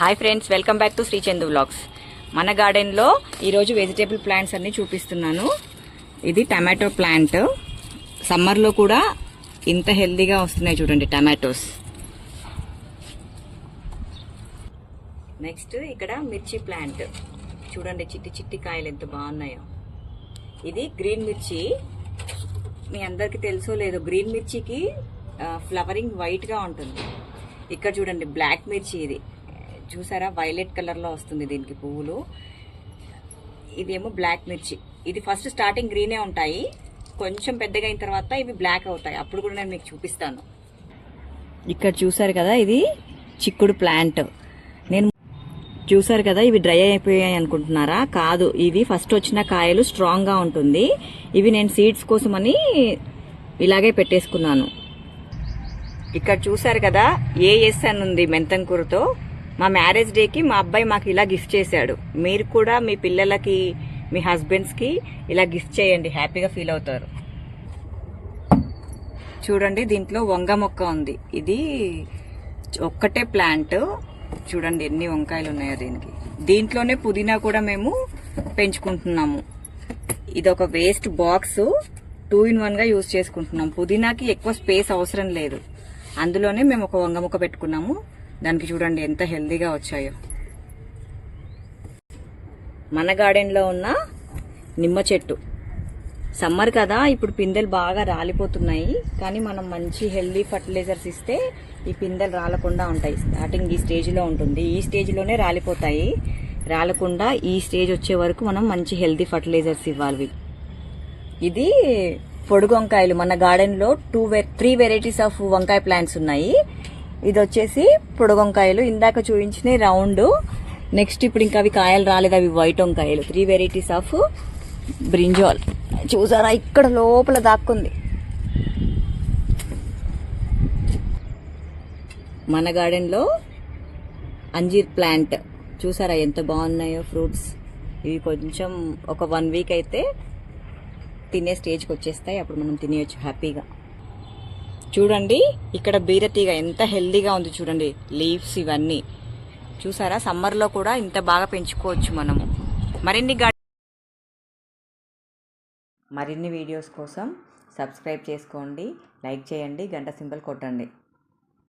Hi friends, welcome back to Shri Chandu vlogs. మన గార్డెన్లో ఈరోజు వెజిటేబుల్ ప్లాంట్స్ అన్ని చూపిస్తున్నాను. ఇది టమాటో ప్లాంట్. సమ్మర్లో కూడా ఇంత హెల్దీగా వస్తున్నాయి చూడండి టమాటోస్. నెక్స్ట్ ఇక్కడ మిర్చి ప్లాంట్ చూడండి, చిట్టి చిట్టి కాయలు ఎంత బాగున్నాయో. ఇది గ్రీన్ మిర్చి. మీ అందరికీ తెలుసో లేదో, గ్రీన్ మిర్చికి ఫ్లవరింగ్ వైట్గా ఉంటుంది. ఇక్కడ చూడండి బ్లాక్ మిర్చి, ఇది చూసారా వైలెట్ కలర్లో వస్తుంది దీనికి పువ్వులు. ఇదేమో బ్లాక్ మిర్చి. ఇది ఫస్ట్ స్టార్టింగ్ గ్రీనే ఉంటాయి, కొంచెం పెద్దగా అయిన తర్వాత ఇవి బ్లాక్ అవుతాయి. అప్పుడు కూడా నేను మీకు చూపిస్తాను. ఇక్కడ చూసారు కదా, ఇది చిక్కుడు ప్లాంట్. నేను చూసారు కదా, ఇవి డ్రై అయిపోయాయి అనుకుంటున్నారా? కాదు, ఇవి ఫస్ట్ వచ్చిన కాయలు స్ట్రాంగ్గా ఉంటుంది. ఇవి నేను సీడ్స్ కోసమని ఇలాగే పెట్టేసుకున్నాను. ఇక్కడ చూసారు కదా, ఏఎస్ అని ఉంది మెంతం కూరతో. మా మ్యారేజ్ డేకి మా అబ్బాయి మాకు ఇలా గిఫ్ట్ చేశాడు. మీరు కూడా మీ పిల్లలకి, మీ హస్బెండ్స్కి ఇలా గిఫ్ట్ చేయండి, హ్యాపీగా ఫీల్ అవుతారు. చూడండి, దీంట్లో వంగ మొక్క ఉంది. ఇది ఒక్కటే ప్లాంట్. చూడండి ఎన్ని వంకాయలు ఉన్నాయో దీనికి. దీంట్లోనే పుదీనా కూడా మేము పెంచుకుంటున్నాము. ఇది ఒక వేస్ట్ బాక్స్, 2 in 1 గా యూజ్ చేసుకుంటున్నాం. పుదీనాకి ఎక్కువ స్పేస్ అవసరం లేదు, అందులోనే మేము ఒక వంగ మొక్క పెట్టుకున్నాము. దానికి చూడండి ఎంత హెల్దీగా వచ్చాయో. మన గార్డెన్లో ఉన్న నిమ్మ చెట్టు. సమ్మర్ కదా, ఇప్పుడు పిందెలు బాగా రాలిపోతున్నాయి. కానీ మనం మంచి హెల్దీ ఫర్టిలైజర్స్ ఇస్తే ఈ పిందెలు రాలకుండా ఉంటాయి. స్టార్టింగ్ ఈ స్టేజ్లో ఉంటుంది, ఈ స్టేజ్లోనే రాలిపోతాయి. రాలకుండా ఈ స్టేజ్ వచ్చే వరకు మనం మంచి హెల్దీ ఫర్టిలైజర్స్ ఇవ్వాలి. ఇది పొడుగు వంకాయలు. మన గార్డెన్లో 3 వెరైటీస్ ఆఫ్ వంకాయ ప్లాంట్స్ ఉన్నాయి. ఇది వచ్చేసి పొడుగు వంకాయలు, ఇందాక చూపించిన రౌండ్. నెక్స్ట్ ఇప్పుడు ఇంకా అవి కాయలు రాలేదు, అవి వైట్ వంకాయలు. 3 వెరైటీస్ ఆఫ్ బ్రింజాల్. చూసారా, ఇక్కడ లోపల దాక్కుంది. మన గార్డెన్లో అంజీర్ ప్లాంట్ చూసారా ఎంత బాగున్నాయో ఫ్రూట్స్. ఇవి కొంచెం ఒక 1 వీక్ అయితే తినే స్టేజ్కి వచ్చేస్తాయి, అప్పుడు మనం తినేయచ్చు హ్యాపీగా. చూడండి ఇక్కడ బీరతీగ ఎంత హెల్దీగా ఉంది చూడండి. లీవ్స్ ఇవన్నీ చూసారా, సమ్మర్లో కూడా ఇంత బాగా పెంచుకోవచ్చు మనము. మరిన్ని వీడియోస్ కోసం సబ్స్క్రైబ్ చేసుకోండి, లైక్ చేయండి, గంట సింబల్ కొట్టండి.